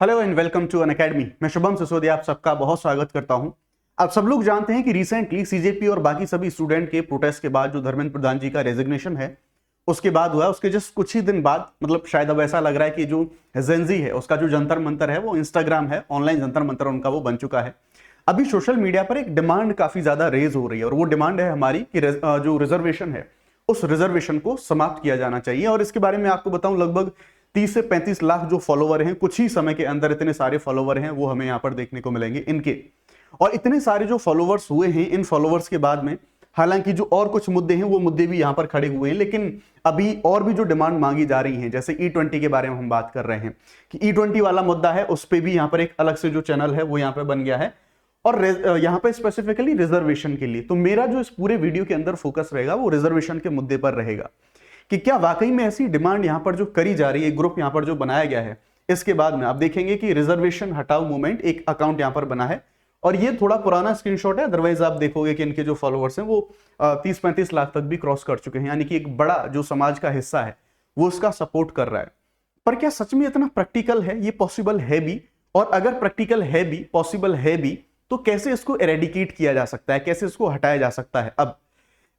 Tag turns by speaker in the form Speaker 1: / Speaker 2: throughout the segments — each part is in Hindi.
Speaker 1: Hello and welcome to an academy. मैं शुभम सिसोदिया आप सबका बहुत स्वागत करता हूं। आप सब लोग जानते हैं कि रिसेंटली सीजेपी और बाकी सभी स्टूडेंट के प्रोटेस्ट के बाद जो धर्मेंद्र प्रधान जी का रेजिग्नेशन है उसके बाद हुआ, उसके जस्ट कुछ ही दिन बाद, मतलब शायद अब ऐसा लग रहा है कि जो जेनजी है उसका जो जंतर मंतर है वो इंस्टाग्राम है, ऑनलाइन जंतर मंतर उनका वो बन चुका है। अभी सोशल मीडिया पर एक डिमांड काफी ज्यादा रेज हो रही है और वो डिमांड है हमारी कि जो रिजर्वेशन है उस रिजर्वेशन को समाप्त किया जाना चाहिए। और इसके बारे में आपको बताऊं, लगभग 30 से 35 लाख जो फॉलोवर हैं, कुछ ही समय के अंदर इतने सारे फॉलोवर हैं वो हमें यहां पर देखने को मिलेंगे इनके। और इतने सारे जो फॉलोवर्स हुए हैं, इन फॉलोवर्स के बाद में हालांकि जो और कुछ मुद्दे हैं वो मुद्दे भी यहां पर खड़े हुए हैं, लेकिन अभी और भी जो डिमांड मांगी जा रही है, जैसे E20 के बारे में हम बात कर रहे हैं कि E20 वाला मुद्दा है, उस पर भी यहां पर एक अलग से जो चैनल है वो यहां पर बन गया है। और यहां पर स्पेसिफिकली रिजर्वेशन के लिए, तो मेरा जो इस पूरे वीडियो के अंदर फोकस रहेगा वो रिजर्वेशन के मुद्दे पर रहेगा कि क्या वाकई में ऐसी डिमांड यहां पर जो करी जा रही है, ग्रुप यहां पर जो बनाया गया है। इसके बाद में आप देखेंगे कि रिजर्वेशन हटाओ मूवमेंट एक अकाउंट यहां पर बना है और ये थोड़ा पुराना स्क्रीनशॉट है, अदरवाइज आप देखोगे कि इनके जो फॉलोअर्स हैं वो 30-35 लाख तक भी क्रॉस कर चुके हैं, यानी कि एक बड़ा जो समाज का हिस्सा है वो उसका सपोर्ट कर रहा है। पर क्या सच में इतना प्रैक्टिकल है, ये पॉसिबल है भी? और अगर प्रैक्टिकल है भी, पॉसिबल है भी, तो कैसे इसको एरेडिकेट किया जा सकता है, कैसे इसको हटाया जा सकता है? अब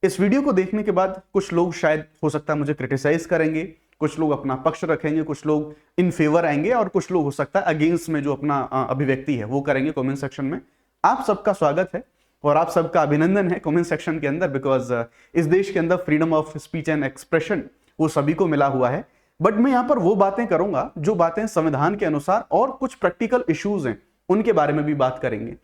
Speaker 1: इस वीडियो को देखने के बाद कुछ लोग शायद हो सकता है मुझे क्रिटिसाइज करेंगे, कुछ लोग अपना पक्ष रखेंगे, कुछ लोग इन फेवर आएंगे और कुछ लोग हो सकता है अगेंस्ट में जो अपना अभिव्यक्ति है वो करेंगे कमेंट सेक्शन में। आप सबका स्वागत है और आप सबका अभिनंदन है कमेंट सेक्शन के अंदर, बिकॉज इस देश के अंदर freedom of speech and expression वो सभी को मिला हुआ है। बट मैं यहां पर वो बातें करूंगा जो बातें संविधान के अनुसार और कुछ प्रैक्टिकल इश्यूज हैं उनके बारे में भी बात करेंगे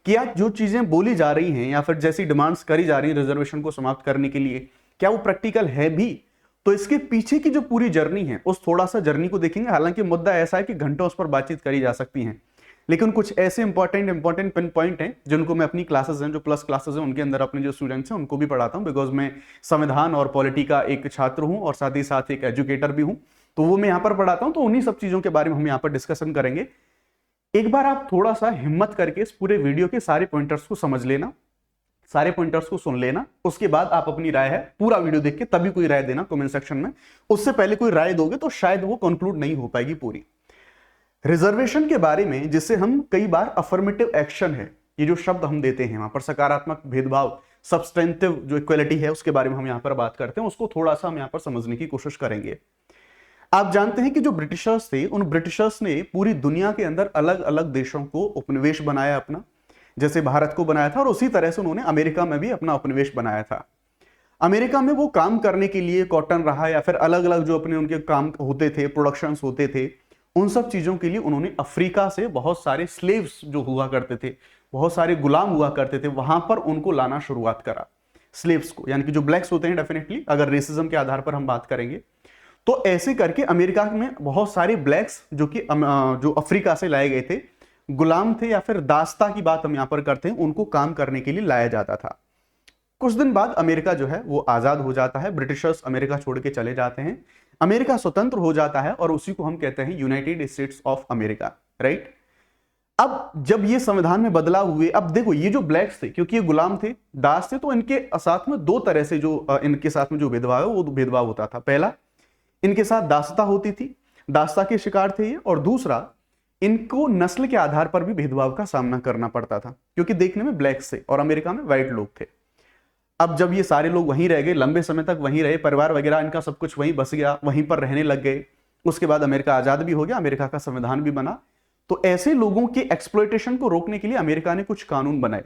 Speaker 1: कि आज जो चीजें बोली जा रही हैं या फिर जैसी डिमांड्स करी जा रही हैं रिजर्वेशन को समाप्त करने के लिए, क्या वो प्रैक्टिकल है भी? तो इसके पीछे की जो पूरी जर्नी है उस थोड़ा सा जर्नी को देखेंगे। हालांकि मुद्दा ऐसा है कि घंटों उस पर बातचीत करी जा सकती है, लेकिन कुछ ऐसे इंपॉर्टेंट पिन पॉइंट हैं जिनको मैं अपनी क्लासेस हैं, जो प्लस क्लासेस हैं उनके अंदर अपने जो स्टूडेंट्स हैं उनको भी पढ़ाता हूं, बिकॉज मैं संविधान और पॉलिटी का एक छात्र हूं और साथ ही साथ एक एजुकेटर भी हूं, तो वो मैं यहां पर पढ़ाता हूं। तो उन्हीं सब चीजों के बारे में हम यहां पर डिस्कशन करेंगे। एक बार आप थोड़ा सा हिम्मत करके इस पूरे वीडियो के सारे पॉइंटर्स को समझ लेना, सारे पॉइंटर्स को सुन लेना, उसके बाद आप अपनी राय है पूरा वीडियो देख के तभी कोई राय देना कमेंट सेक्शन में। उससे पहले कोई राय दोगे तो शायद वो कंक्लूड नहीं हो पाएगी पूरी रिजर्वेशन के बारे में, जिससे हम कई बार अफर्मेटिव एक्शन है, ये जो शब्द हम देते हैं वहां पर सकारात्मक भेदभाव, सब्सटेंटिव जो इक्वलिटी है उसके बारे में हम यहां पर बात करते हैं, उसको थोड़ा सा हम यहां पर समझने की कोशिश करेंगे। आप जानते हैं कि जो ब्रिटिशर्स थे, उन ब्रिटिशर्स ने पूरी दुनिया के अंदर अलग अलग देशों को उपनिवेश बनाया अपना, जैसे भारत को बनाया था, और उसी तरह से उन्होंने अमेरिका में भी अपना उपनिवेश बनाया था। अमेरिका में वो काम करने के लिए कॉटन रहा या फिर अलग अलग जो अपने उनके काम होते थे, प्रोडक्शंस होते थे, उन सब चीजों के लिए उन्होंने अफ्रीका से बहुत सारे स्लेव्स जो हुआ करते थे, बहुत सारे गुलाम हुआ करते थे, वहां पर उनको लाना शुरुआत करा स्लेव्स को, यानी कि जो ब्लैक्स होते हैं, डेफिनेटली अगर रेसिज्म के आधार पर हम बात करेंगे तो ऐसे करके अमेरिका में बहुत सारे ब्लैक्स जो कि जो अफ्रीका से लाए गए थे, गुलाम थे या फिर दास्ता की बात हम यहां पर करते हैं, उनको काम करने के लिए लाया जाता था। कुछ दिन बाद अमेरिका जो है वो आजाद हो जाता है, ब्रिटिशर्स अमेरिका छोड़ के चले जाते हैं, अमेरिका स्वतंत्र हो जाता है और उसी को हम कहते हैं United states of America, right. अब जब ये संविधान में बदलाव हुए, अब देखो ये जो ब्लैक्स थे, क्योंकि ये गुलाम थे, दास थे, तो इनके साथ में दो तरह से जो इनके साथ में जो भेदभाव है वो भेदभाव होता था। पहला, इनके साथ दासता होती थी, दासता के शिकार थे ये, और दूसरा इनको नस्ल के आधार पर भी भेदभाव का सामना करना पड़ता था, क्योंकि देखने में ब्लैक्स थे और अमेरिका में व्हाइट लोग थे। अब जब ये सारे लोग वहीं रह गए, लंबे समय तक वहीं रहे, परिवार वगैरह इनका सब कुछ वहीं बस गया, वहीं पर रहने लग गए, उसके बाद अमेरिका आजाद भी हो गया, अमेरिका का संविधान भी बना, तो ऐसे लोगों के एक्सप्लॉयटेशन को रोकने के लिए अमेरिका ने कुछ कानून बनाए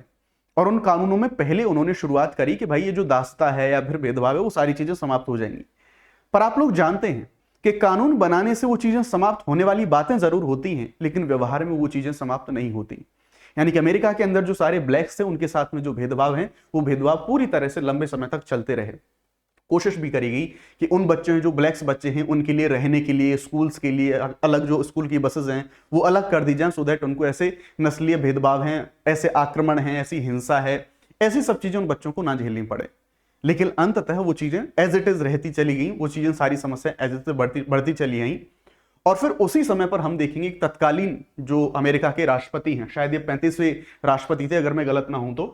Speaker 1: और उन कानूनों में पहले उन्होंने शुरुआत करी कि भाई ये जो दासता है या फिर भेदभाव है वो सारी चीजें समाप्त हो जाएंगी। पर आप लोग जानते हैं कि कानून बनाने से वो चीजें समाप्त होने वाली बातें जरूर होती हैं, लेकिन व्यवहार में वो चीजें समाप्त नहीं होती। यानी कि अमेरिका के अंदर जो सारे ब्लैक्स थे उनके साथ में जो भेदभाव है वो भेदभाव पूरी तरह से लंबे समय तक चलते रहे। कोशिश भी करी गई कि उन बच्चों जो ब्लैक्स बच्चे हैं उनके लिए रहने के लिए, स्कूल्स के लिए अलग जो स्कूल की बसेस हैं वो अलग कर दी जाए, सो दैट उनको ऐसे नस्लीय भेदभाव हैं, ऐसे आक्रमण हैं, ऐसी हिंसा है, ऐसी सब चीजें उन बच्चों को ना झेलनी पड़े। लेकिन अंततः वो चीजें एज इट इज रहती चली गई, वो चीजें सारी समस्या एज इट इज बढ़ती चली आई। और फिर उसी समय पर हम देखेंगे तत्कालीन जो अमेरिका के राष्ट्रपति हैं, शायद ये 35वें राष्ट्रपति थे अगर मैं गलत ना हूं तो,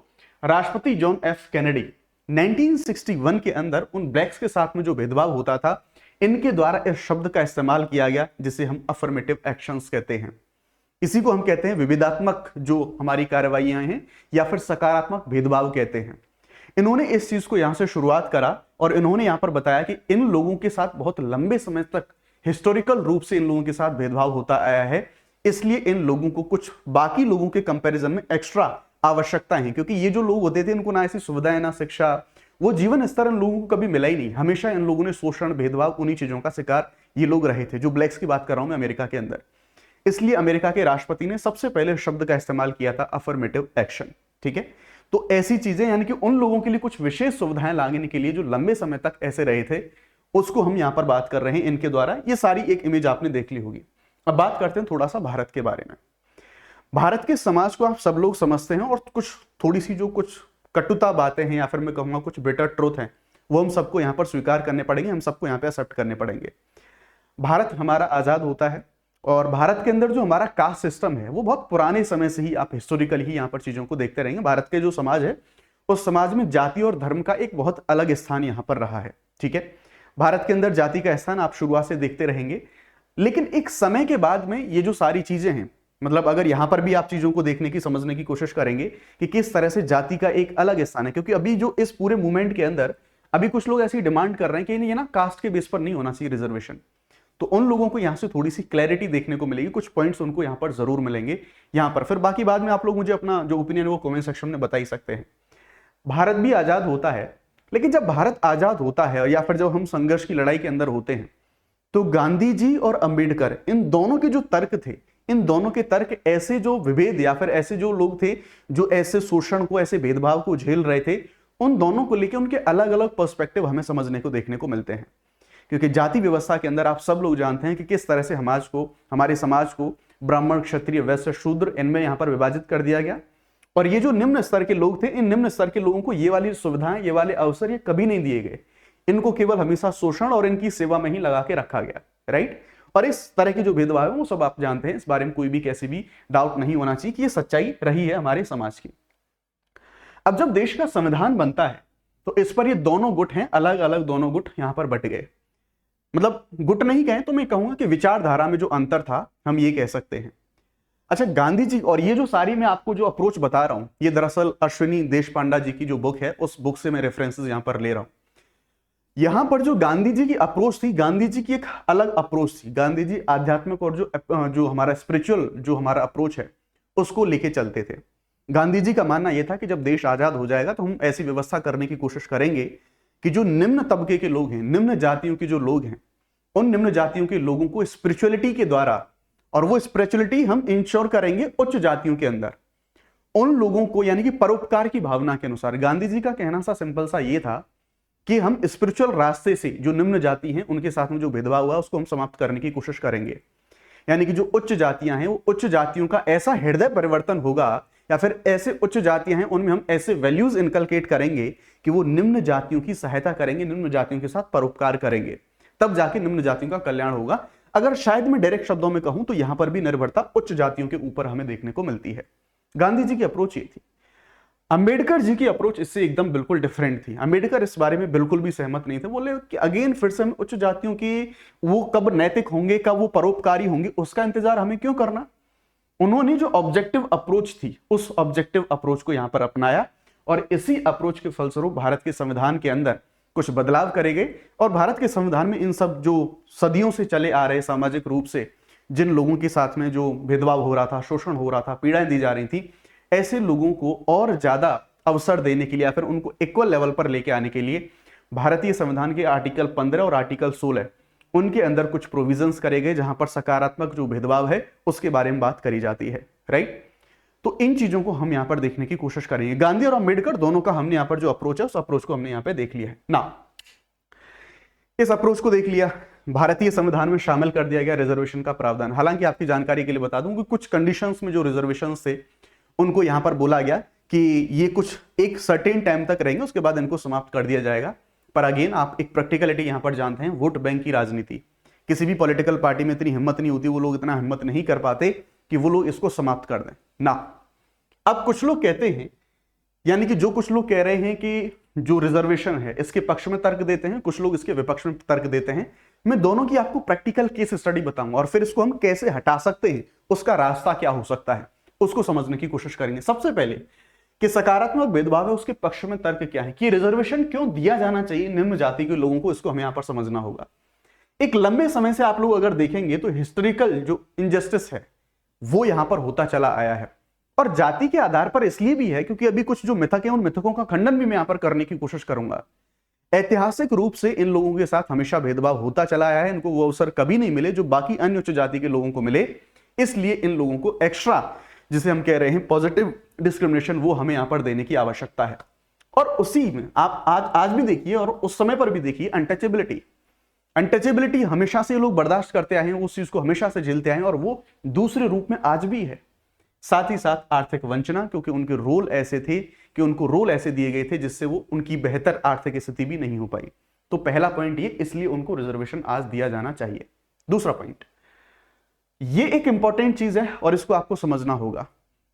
Speaker 1: राष्ट्रपति जॉन एफ कैनेडी, 1961 के अंदर उन ब्लैक्स के साथ में जो भेदभाव होता था, इनके द्वारा इस शब्द का इस्तेमाल किया गया जिसे हम अफर्मेटिव एक्शंस कहते हैं। इसी को हम कहते हैं विविधात्मक जो हमारी कार्रवाइयां हैं, या फिर सकारात्मक भेदभाव कहते हैं। इन्होंने इस चीज को यहां से शुरुआत करा और इन्होंने यहां पर बताया कि इन लोगों के साथ बहुत लंबे समय तक हिस्टोरिकल रूप से इन लोगों के साथ भेदभाव होता आया है, इसलिए इन लोगों को कुछ बाकी लोगों के कंपैरिजन में एक्स्ट्रा आवश्यकता है, क्योंकि ये जो लोग होते थे इनको ना ऐसी सुविधाएं ना शिक्षा, वो जीवन स्तर इन लोगों को कभी मिला ही नहीं। हमेशा इन लोगों ने शोषण भेदभाव उन्हीं चीजों का शिकार ये लोग रहे थे, जो ब्लैक्स की बात कर रहा हूं मैं अमेरिका के अंदर। इसलिए अमेरिका के राष्ट्रपति ने सबसे पहले शब्द का इस्तेमाल किया था अफर्मेटिव एक्शन। ठीक है, तो ऐसी चीजें यानी कि उन लोगों के लिए कुछ विशेष सुविधाएं लाने के लिए जो लंबे समय तक ऐसे रहे थे, उसको हम यहां पर बात कर रहे हैं इनके द्वारा। ये सारी एक इमेज आपने देख ली होगी। अब बात करते हैं थोड़ा सा भारत के बारे में। भारत के समाज को आप सब लोग समझते हैं, और कुछ थोड़ी सी जो कुछ कटुता बातें हैं, या फिर मैं कहूंगा कुछ बिटर ट्रूथ हैं, वो हम सबको यहां पर स्वीकार करने पड़ेंगे, हम सबको यहां पे एक्सेप्ट करने पड़ेंगे। भारत हमारा आजाद होता है, और भारत के अंदर जो हमारा कास्ट सिस्टम है वो बहुत पुराने समय से ही, आप हिस्टोरिकली ही यहाँ पर चीजों को देखते रहेंगे। भारत के जो समाज है उस समाज में जाति और धर्म का एक बहुत अलग स्थान यहाँ पर रहा है। ठीक है, भारत के अंदर जाति का स्थान आप शुरुआत से देखते रहेंगे, लेकिन एक समय के बाद में ये जो सारी चीजें हैं, मतलब अगर यहां पर भी आप चीजों को देखने की समझने की कोशिश करेंगे कि किस तरह से जाति का एक अलग स्थान है, क्योंकि अभी जो इस पूरे मूवमेंट के अंदर अभी कुछ लोग ऐसी डिमांड कर रहे हैं कि ये ना कास्ट के बेस पर नहीं होना चाहिए रिजर्वेशन, तो उन लोगों को यहां से थोड़ी सी क्लैरिटी देखने को मिलेगी, कुछ पॉइंट्स उनको यहां पर जरूर मिलेंगे यहां पर। फिर बाकी बाद में आप लोग मुझे अपना जो ओपिनियन है वो कमेंट सेक्शन में बता ही सकते हैं। भारत भी आजाद होता है, लेकिन जब भारत आजाद होता है या फिर जब हम संघर्ष की लड़ाई के अंदर होते हैं, तो गांधी जी और अंबेडकर, इन दोनों के जो तर्क थे, इन दोनों के तर्क ऐसे जो विभेद या फिर ऐसे जो लोग थे जो ऐसे शोषण को, ऐसे भेदभाव को झेल रहे थे, उन दोनों को लेकर उनके अलग अलग पर्सपेक्टिव हमें समझने को देखने को मिलते हैं। क्योंकि जाति व्यवस्था के अंदर आप सब लोग जानते हैं कि किस तरह से हमारे समाज को ब्राह्मण, क्षत्रिय, वैश्य, शूद्र, इनमें यहां पर विभाजित कर दिया गया। और ये जो निम्न स्तर के लोग थे, इन निम्न स्तर के लोगों को ये वाली सुविधाएं, ये वाले अवसर ये कभी नहीं दिए गए। इनको केवल हमेशा शोषण और इनकी सेवा में ही लगा के रखा गया, राइट। और इस तरह के जो भेदभाव है वो सब आप जानते हैं, इस बारे में कोई भी कैसी भी डाउट नहीं होना चाहिए कि ये सच्चाई रही है हमारे समाज की। अब जब देश का संविधान बनता है तो इस पर ये दोनों गुट हैं, अलग अलग दोनों गुट यहां पर बट गए। मतलब गुट नहीं कहें तो मैं कहूंगा कि विचारधारा में जो अंतर था, हम ये कह सकते हैं। अच्छा, गांधी जी, और ये जो सारी मैं आपको जो अप्रोच बता रहा हूं, ये दरअसल अश्विनी देशपांडा जी की जो बुक है, उस बुक से मैं रेफरेंसेस यहां पर ले रहा हूं। यहां पर जो गांधी जी की अप्रोच थी, गांधी जी की एक अलग अप्रोच थी। गांधी जी आध्यात्मिक और जो हमारा स्पिरिचुअल जो हमारा अप्रोच है उसको लेके चलते थे। गांधी जी का मानना यह था कि जब देश आजाद हो जाएगा तो हम ऐसी व्यवस्था करने की कोशिश करेंगे कि जो निम्न तबके के लोग हैं, निम्न जातियों के जो लोग हैं, उन निम्न जातियों के लोगों को स्पिरिचुअलिटी के द्वारा, और वो स्पिरिचुअलिटी हम इंश्योर करेंगे उच्च जातियों के अंदर, उन लोगों को, यानी कि परोपकार की भावना के अनुसार। गांधी जी का कहना सा सिंपल सा ये था कि हम स्पिरिचुअल रास्ते से जो निम्न जाति हैं उनके साथ में जो भेदभाव हुआ उसको हम समाप्त करने की कोशिश करेंगे। यानी कि जो उच्च जातियां हैं, वो उच्च जातियों का ऐसा हृदय परिवर्तन होगा, या फिर ऐसे उच्च जातियां हैं उनमें हम ऐसे वैल्यूज इनकलकेट करेंगे कि वो निम्न जातियों की सहायता करेंगे, निम्न जातियों के साथ परोपकार करेंगे, तब जाके निम्न जातियों का कल्याण होगा। अगर शायद मैं डायरेक्ट शब्दों में कहूं तो यहां पर भी निर्भरता उच्च जातियों के ऊपर हमें देखने को मिलती है। गांधी जी की अप्रोच ये थी। अंबेडकर जी की अप्रोच इससे एकदम बिल्कुल डिफरेंट थी। अंबेडकर इस बारे में बिल्कुल भी सहमत नहीं थे। बोले कि अगेन फिर से हम उच्च जातियों की वो कब नैतिक होंगे, कब वो परोपकारी होंगे, उसका इंतजार हमें क्यों करना। उन्होंने जो ऑब्जेक्टिव अप्रोच थी, उस ऑब्जेक्टिव अप्रोच को यहां पर अपनाया, और इसी अप्रोच के फलस्वरूप भारत के संविधान के अंदर कुछ बदलाव करे गए। और भारत के संविधान में इन सब जो सदियों से चले आ रहे सामाजिक रूप से जिन लोगों के साथ में जो भेदभाव हो रहा था, शोषण हो रहा था, पीड़ाएं दी जा रही थी, ऐसे लोगों को और ज्यादा अवसर देने के लिए या फिर उनको इक्वल लेवल पर लेके आने के लिए भारतीय संविधान के आर्टिकल 15 और आर्टिकल 16 उनके अंदर कुछ प्रोविजंस करे गए, जहां पर सकारात्मक जो भेदभाव है उसके बारे में बात करी जाती है, राइट। तो इन चीजों को हम यहां पर देखने की कोशिश करेंगे। गांधी और अंबेडकर दोनों का हमने यहां पर जो अप्रोच है उस अप्रोच को हमने यहां पर देख लिया है ना। इस अप्रोच को देख लिया, भारतीय संविधान में शामिल कर दिया गया रिजर्वेशन का प्रावधान। हालांकि आपकी जानकारी के लिए बता दूं कि कुछ कंडीशंस में जो रिजर्वेशन थे उनको यहां पर बोला गया कि ये कुछ एक सर्टेन टाइम तक रहेंगे, उसके बाद इनको समाप्त कर दिया जाएगा। पर अगेन आप एक प्रैक्टिकलिटी यहां पर जानते हैं, वोट बैंक की राजनीति, किसी भी पॉलिटिकल पार्टी में इतनी हिम्मत नहीं होती, वो लोग इतना हिम्मत नहीं कर पाते कि वो लोग इसको समाप्त कर दें ना। अब कुछ लोग कहते हैं, यानी कि जो कुछ लोग कह रहे हैं कि जो रिजर्वेशन है इसके पक्ष में तर्क देते हैं, कुछ लोग इसके विपक्ष में तर्क देते हैं। मैं दोनों की आपको प्रैक्टिकल केस स्टडी बताऊंगा और फिर इसको हम कैसे हटा सकते हैं, उसका रास्ता क्या हो सकता है, उसको समझने की कोशिश करेंगे। सबसे पहले कि सकारात्मक भेदभाव है उसके पक्ष में तर्क क्या है, कि रिजर्वेशन क्यों दिया जाना चाहिए निम्न जाति के लोगों को, इसको हमें यहां पर समझना होगा। एक लंबे समय से आप लोग अगर देखेंगे तो हिस्टोरिकल जो इनजस्टिस है वो यहां पर होता चला आया है, और जाति के आधार पर इसलिए भी है क्योंकि अभी कुछ जो मिथक है उन मिथकों का खंडन भी मैं यहां पर करने की कोशिश करूंगा। ऐतिहासिक रूप से इन लोगों के साथ हमेशा भेदभाव होता चला आया है, इनको वो अवसर कभी नहीं मिले जो बाकी अन्य उच्च जाति के लोगों को मिले, इसलिए इन लोगों को एक्स्ट्रा, जिसे हम कह रहे हैं पॉजिटिव डिस्क्रिमिनेशन, वो हमें यहां पर देने की आवश्यकता है। और उसी में आप आज भी देखिए और उस समय पर भी देखिए अनटचेबिलिटी हमेशा से लोग बर्दाश्त करते आए हैं, उस चीज को हमेशा से झेलते आए हैं और वो दूसरे रूप में आज भी है। साथ ही साथ आर्थिक वंचना, क्योंकि उनके रोल ऐसे थे कि उनको रोल ऐसे दिए गए थे जिससे वो उनकी बेहतर आर्थिक स्थिति भी नहीं हो पाई। तो पहला पॉइंट ये, इसलिए उनको रिजर्वेशन आज दिया जाना चाहिए। दूसरा पॉइंट, ये एक इंपॉर्टेंट चीज है और इसको आपको समझना होगा,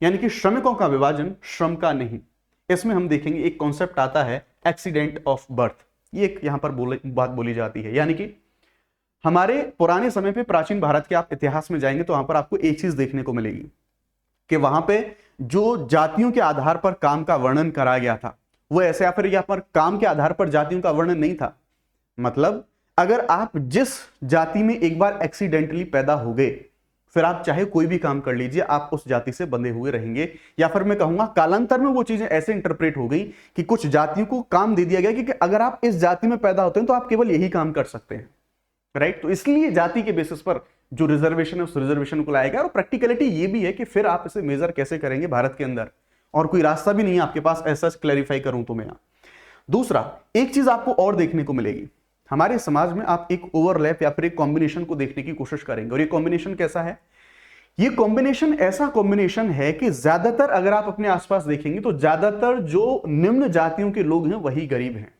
Speaker 1: यानी कि श्रमिकों का विभाजन श्रम का नहीं। इसमें हम देखेंगे एक कॉन्सेप्ट आता है एक्सीडेंट ऑफ बर्थ, ये एक यहां पर बात बोली जाती है, यानी कि हमारे पुराने समय पे प्राचीन भारत के आप इतिहास में जाएंगे तो वहां पर आपको एक चीज देखने को मिलेगी कि वहां पे जो जातियों के आधार पर काम का वर्णन करा गया था वो ऐसे, या फिर यहां पर काम के आधार पर जातियों का वर्णन नहीं था। मतलब अगर आप जिस जाति में एक बार एक्सीडेंटली पैदा हो गए, फिर आप चाहे कोई भी काम कर लीजिए, आप उस जाति से बंधे हुए रहेंगे। या फिर मैं कहूंगा कालांतर में वो चीजें ऐसे इंटरप्रेट हो गई कि कुछ जातियों को काम दे दिया गया कि अगर आप इस जाति में पैदा होते हैं तो आप केवल यही काम कर सकते हैं, राइट। तो इसलिए जाति के बेसिस पर जो रिजर्वेशन है उस रिजर्वेशन को लाया गया। और प्रैक्टिकलिटी ये भी है कि फिर आप इसे मेजर कैसे करेंगे भारत के अंदर, और कोई रास्ता भी नहीं है आपके पास ऐसा क्लैरिफाई करूं तो मैं यहां। दूसरा, एक चीज आपको और देखने को मिलेगी हमारे समाज में, आप एक ओवरलैप या फिर एक कॉम्बिनेशन को देखने की कोशिश करेंगे। और ये कॉम्बिनेशन कैसा है? ये कॉम्बिनेशन ऐसा कॉम्बिनेशन है कि ज्यादातर अगर आप अपने आसपास देखेंगे तो ज्यादातर जो निम्न जातियों के लोग हैं वही गरीब हैं।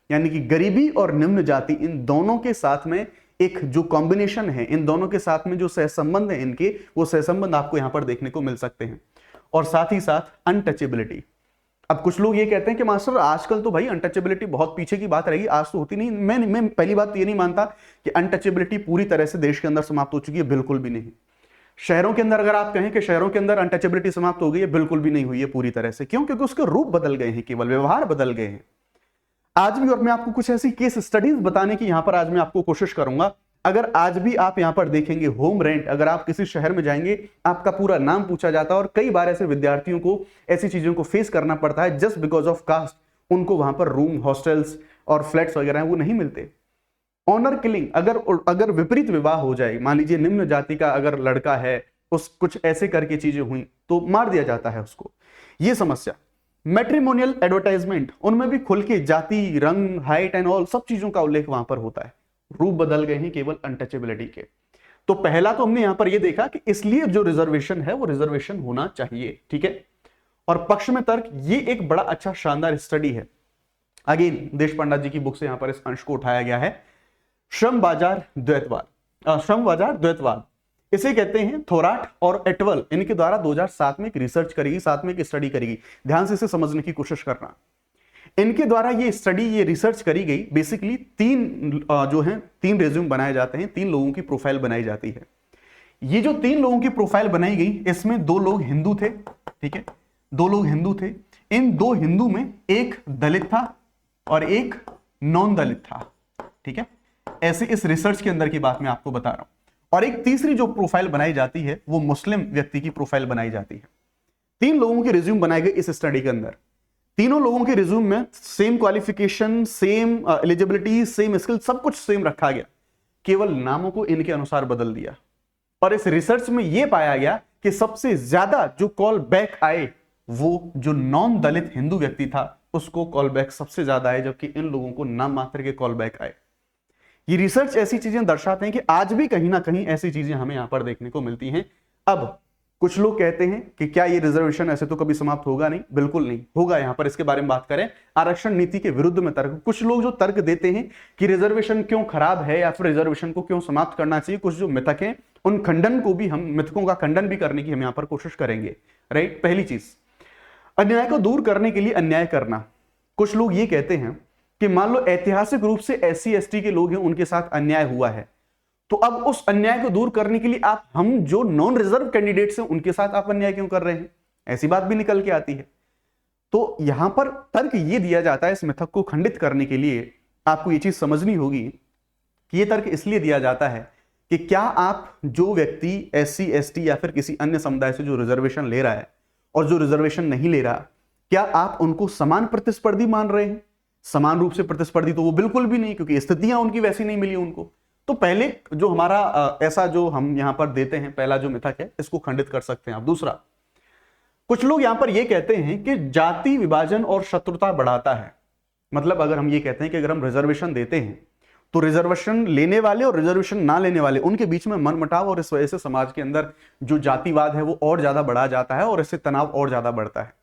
Speaker 1: यानी कि गरीबी और निम्न जाति, इन दोनों के साथ में एक जो कॉम्बिनेशन है, इन दोनों के साथ में जो सहसंबंध है इनके, वो सहसंबंध आपको यहां पर देखने को मिल सकते हैं। और साथ ही साथ अनटचेबिलिटी। अब कुछ लोग ये कहते हैं कि मास्टर आजकल तो भाई अनटचेबिलिटी बहुत पीछे की बात रहेगी, आज तो होती नहीं। मैं पहली बात ये नहीं मानता कि अनटचेबिलिटी पूरी तरह से देश के अंदर समाप्त हो चुकी है, बिल्कुल भी नहीं। शहरों के अंदर अगर आप कहें कि शहरों के अंदर अनटचेबिलिटी समाप्त हो गई है, बिल्कुल भी नहीं हुई है पूरी तरह से। क्यों? क्योंकि उसके रूप बदल गए हैं, केवल व्यवहार बदल गए हैं आज भी। और मैं आपको कुछ ऐसी केस स्टडीज बताने की यहां पर आज मैं आपको कोशिश करूंगा। अगर आज भी आप यहां पर देखेंगे होम रेंट, अगर आप किसी शहर में जाएंगे आपका पूरा नाम पूछा जाता है, और कई बार ऐसे विद्यार्थियों को ऐसी चीजों को फेस करना पड़ता है जस्ट बिकॉज ऑफ कास्ट। उनको वहां पर रूम, हॉस्टल्स और फ्लैट्स वगैरह वो नहीं मिलते। ऑनर किलिंग, अगर विपरीत विवाह हो जाए, मान लीजिए निम्न जाति का अगर लड़का है, उस कुछ ऐसे करके चीजें हुई तो मार दिया जाता है उसको, ये समस्या। मैट्रिमोनियल एडवर्टाइजमेंट, उनमें भी खुल के जाति, रंग, हाइट एंड ऑल सब चीजों का उल्लेख वहां पर होता है। रूप बदल गए हैं केवल अनटचेबिलिटी के। तो पहला तो हमने यहां पर यह देखा कि इसलिए जो रिजर्वेशन है वो रिजर्वेशन होना चाहिए, ठीक है। और पक्ष में तर्क, ये एक बड़ा अच्छा शानदार स्टडी है। अगेन देश पांडा जी की बुक से यहां पर इस अंश को उठाया गया है। श्रम बाजार द्वैतवाद इसे कहते हैं। थोराट और एटवल इनके द्वारा 2007 में एक रिसर्च करेगी, साथ में एक स्टडी करेगी। ध्यान से इसे समझने की कोशिश करना। इनके द्वारा ये स्टडी, ये रिसर्च करी गई। बेसिकली तीन रेज्यूम बनाए जाते हैं, 3 लोगों की प्रोफाइल बनाई जाती है। ये जो 3 लोगों की प्रोफाइल बनाई गई, इसमें 2 लोग हिंदू थे, ठीक है, 2 लोग हिंदू थे। इन 2 हिंदू में एक दलित था और एक नॉन दलित था, ठीक है। ऐसे इस रिसर्च के अंदर की बात मैं आपको बता रहा हूं। और एक तीसरी जो प्रोफाइल बनाई जाती है वो मुस्लिम व्यक्ति की प्रोफाइल बनाई जाती है। 3 लोगों के रिज्यूम बनाए गए इस स्टडी के अंदर। तीनों लोगों के रिज्यूम में same qualification, same eligibility, same skill, सब कुछ सेम रखा गया, केवल नामों को इनके अनुसार बदल दिया। और इस रिसर्च में यह पाया गया कि सबसे ज्यादा जो कॉल बैक आए वो जो नॉन दलित हिंदू व्यक्ति था, उसको कॉल बैक सबसे ज्यादा आए, जबकि इन लोगों को नाम मात्र के कॉल बैक आए। ये रिसर्च ऐसी चीजें दर्शाते हैं कि आज भी कहीं ना कहीं ऐसी चीजें हमें यहां पर देखने को मिलती हैं। अब कुछ लोग कहते हैं कि क्या ये रिजर्वेशन ऐसे तो कभी समाप्त होगा नहीं, बिल्कुल नहीं होगा। यहां पर इसके बारे में बात करें, आरक्षण नीति के विरुद्ध में तर्क, कुछ लोग जो तर्क देते हैं कि रिजर्वेशन क्यों खराब है या फिर रिजर्वेशन को क्यों समाप्त करना चाहिए, कुछ जो मिथक हैं उन खंडन को भी हम, मिथकों का खंडन भी करने की हम यहां पर कोशिश करेंगे, राइट। पहली चीज, अन्याय को दूर करने के लिए अन्याय करना। कुछ लोग ये कहते हैं कि मान लो ऐतिहासिक रूप से SC ST के लोग हैं, उनके साथ अन्याय हुआ है, तो अब उस अन्याय को दूर करने के लिए आप हम जो नॉन रिजर्व कैंडिडेट्स हैं उनके साथ आप अन्याय क्यों कर रहे हैं, ऐसी बात भी निकल के आती है। तो यहां पर तर्क ये दिया जाता है, इस मिथक को खंडित करने के लिए आपको ये चीज समझनी होगी कि ये तर्क इसलिए दिया जाता है कि क्या आप जो व्यक्ति SC ST या फिर किसी अन्य समुदाय से जो रिजर्वेशन ले रहा है और जो रिजर्वेशन नहीं ले रहा, क्या आप उनको समान प्रतिस्पर्धी मान रहे हैं? समान रूप से प्रतिस्पर्धी तो वो बिल्कुल भी नहीं, क्योंकि स्थितियां उनकी वैसी नहीं मिली उनको। तो पहले जो हमारा ऐसा जो हम यहां पर देते हैं, पहला जो मिथक है, इसको खंडित कर सकते हैं आप। दूसरा, कुछ लोग यहां पर यह कहते हैं कि जाति विभाजन और शत्रुता बढ़ाता है। मतलब अगर हम ये कहते हैं कि अगर हम रिजर्वेशन देते हैं तो रिजर्वेशन लेने वाले और रिजर्वेशन ना लेने वाले उनके बीच में मनमुटाव, और इस वजह से समाज के अंदर जो जातिवाद है वो और ज्यादा बढ़ा जाता है और इससे तनाव और ज्यादा बढ़ता है।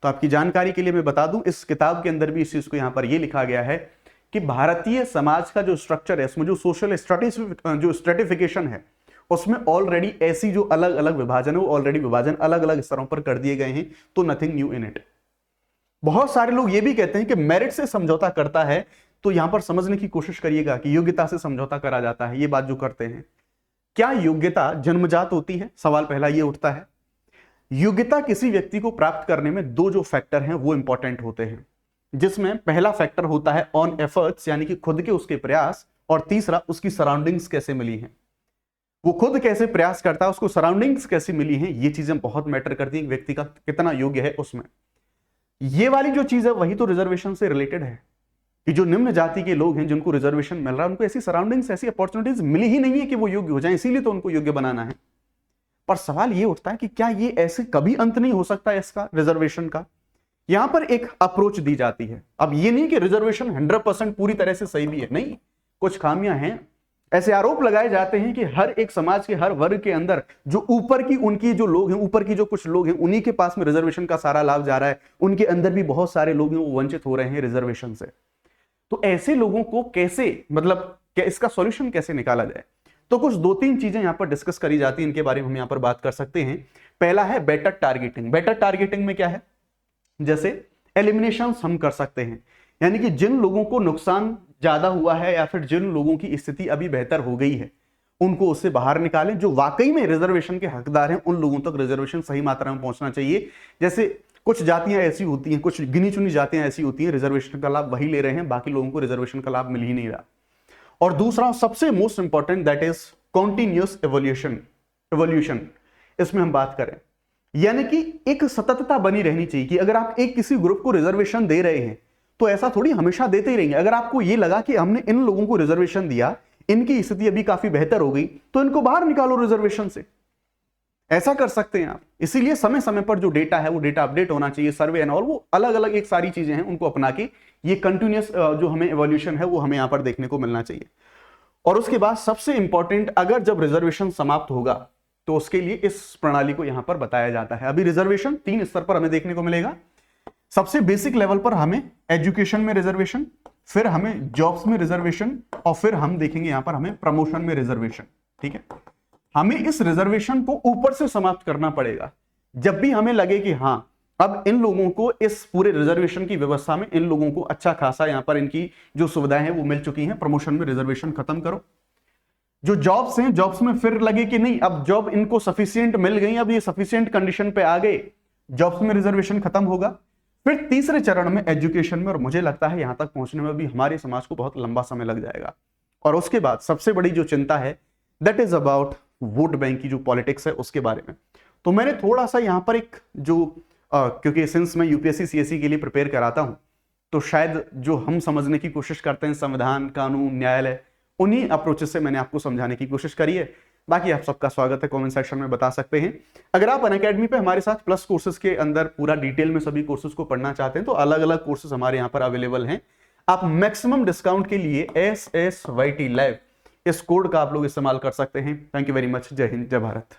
Speaker 1: तो आपकी जानकारी के लिए मैं बता दूं, इस किताब के अंदर भी इस चीज को यहां पर यह लिखा गया है कि भारतीय समाज का जो स्ट्रक्चर है, इसमें जो सोशल जो स्ट्रेटिफिकेशन है, उसमें ऑलरेडी ऐसी जो अलग अलग विभाजन है वो ऑलरेडी विभाजन अलग अलग स्तरों पर कर दिए गए हैं। तो नथिंग न्यू इन इट। बहुत सारे लोग ये भी कहते हैं कि मेरिट से समझौता करता है, तो यहां पर समझने की कोशिश करिएगा कि योग्यता से समझौता करा जाता है। ये बात जो करते हैं, क्या योग्यता जन्मजात होती है? सवाल पहला ये उठता है। योग्यता किसी व्यक्ति को प्राप्त करने में दो जो फैक्टर हैं वो इंपॉर्टेंट होते हैं, जिसमें पहला फैक्टर होता है ऑन एफर्ट्स, यानी कि खुद के उसके प्रयास, और तीसरा उसकी सराउंडिंग्स कैसे मिली हैं। वो खुद कैसे प्रयास करता है, उसको सराउंडिंग्स कैसी मिली हैं, ये चीजें बहुत मैटर करती हैं व्यक्ति का कितना योग्य है उसमें। ये वाली जो चीज है वही तो रिजर्वेशन से रिलेटेड है कि जो निम्न जाति के लोग हैं जिनको रिजर्वेशन मिल रहा है, उनको ऐसी सराउंडिंग्स, ऐसी अपॉर्चुनिटीज मिली ही नहीं है कि वो योग्य हो जाए, इसीलिए तो उनको योग्य बनाना है। पर सवाल ये उठता है कि क्या ये ऐसे कभी अंत नहीं हो सकता है इसका, रिजर्वेशन का? यहां पर एक अप्रोच दी जाती है। अब ये नहीं कि रिजर्वेशन 100% पूरी तरह से सही भी है, नहीं, कुछ खामियां हैं। ऐसे आरोप लगाए जाते हैं कि हर एक समाज के हर वर्ग के अंदर जो ऊपर की उनकी जो लोग हैं, ऊपर की जो कुछ लोग हैं, उन्हीं के पास में रिजर्वेशन का सारा लाभ जा रहा है, उनके अंदर भी बहुत सारे लोग हैं वो वंचित हो रहे हैं रिजर्वेशन से। तो ऐसे लोगों को कैसे, मतलब क्या इसका सॉल्यूशन कैसे निकाला जाए? तो कुछ दो तीन चीजें यहां पर डिस्कस करी जाती हैं, इनके बारे में हम यहां पर बात कर सकते हैं। पहला है बेटर टारगेटिंग। बेटर टारगेटिंग में क्या है, जैसे एलिमिनेशन हम कर सकते हैं, यानी कि जिन लोगों को नुकसान ज्यादा हुआ है या फिर जिन लोगों की स्थिति अभी बेहतर हो गई है उनको उससे बाहर निकालें। जो वाकई में रिजर्वेशन के हकदार हैं उन लोगों तक रिजर्वेशन सही मात्रा में पहुंचना चाहिए। जैसे कुछ जातियां ऐसी होती हैं, कुछ गिनी चुनी जातियां ऐसी होती हैं, रिजर्वेशन का लाभ वही ले रहे हैं, बाकी लोगों को रिजर्वेशन का लाभ मिल ही नहीं रहा। और दूसरा सबसे most important, that is continuous evolution. इसमें हम बात करें, यानी कि एक सततता बनी रहनी चाहिए कि अगर आप एक किसी ग्रुप को रिजर्वेशन दे रहे हैं तो ऐसा थोड़ी हमेशा देते ही रहेंगे। अगर आपको यह लगा कि हमने इन लोगों को रिजर्वेशन दिया, इनकी स्थिति अभी काफी बेहतर हो गई, तो इनको बाहर निकालो रिजर्वेशन से, ऐसा कर सकते हैं आप। इसीलिए समय समय पर जो डेटा है वो डेटा अपडेट होना चाहिए, सर्वे एंड ऑल, वो अलग अलग एक सारी चीजें हैं, उनको अपना के ये कंटिन्यूअस जो हमें एवोल्यूशन है वो हमें यहां पर देखने को मिलना चाहिए। और उसके बाद सबसे इंपॉर्टेंट, अगर जब रिजर्वेशन समाप्त होगा तो उसके लिए इस प्रणाली को यहां पर बताया जाता है। अभी रिजर्वेशन 3 स्तर पर हमें देखने को मिलेगा। सबसे बेसिक लेवल पर हमें एजुकेशन में रिजर्वेशन, फिर हमें जॉब्स में रिजर्वेशन, और फिर हम देखेंगे यहां पर हमें प्रमोशन में रिजर्वेशन। ठीक है, हमें इस रिजर्वेशन को ऊपर से समाप्त करना पड़ेगा। जब भी हमें लगे कि हां अब इन लोगों को इस पूरे रिजर्वेशन की व्यवस्था में इन लोगों को अच्छा खासा यहां पर इनकी जो सुविधाएं हैं वो मिल चुकी हैं, प्रमोशन में रिजर्वेशन खत्म करो। जो जॉब्स हैं, जॉब्स में फिर लगे कि नहीं अब जॉब इनको सफिशिएंट मिल गई, अब ये सफिशिएंट कंडीशन पे आ गए, जॉब्स में रिजर्वेशन खत्म होगा। फिर तीसरे चरण में एजुकेशन में, और मुझे लगता है यहां तक पहुंचने में भी हमारे समाज को बहुत लंबा समय लग जाएगा। और उसके बाद सबसे बड़ी जो चिंता है that is about vote bank की जो पॉलिटिक्स है उसके बारे में। तो मैंने थोड़ा सा यहां पर एक जो क्योंकि सिंस मैं यूपीएससी सीएससी के लिए प्रिपेयर कराता हूं, तो शायद जो हम समझने की कोशिश करते हैं संविधान, कानून, न्यायालय, उन्हीं अप्रोचेस से मैंने आपको समझाने की कोशिश करी है। बाकी आप सबका स्वागत है, कमेंट सेक्शन में बता सकते हैं। अगर आप अनअकैडमी पे हमारे साथ प्लस कोर्सेज के अंदर पूरा डिटेल में सभी कोर्सेज को पढ़ना चाहते हैं तो अलग अलग कोर्सेज हमारे यहाँ पर अवेलेबल हैं। आप मैक्सिमम डिस्काउंट के लिए SSYT Live इस कोड का आप लोग इस्तेमाल कर सकते हैं। Thank you very much. जय हिंद, जय भारत।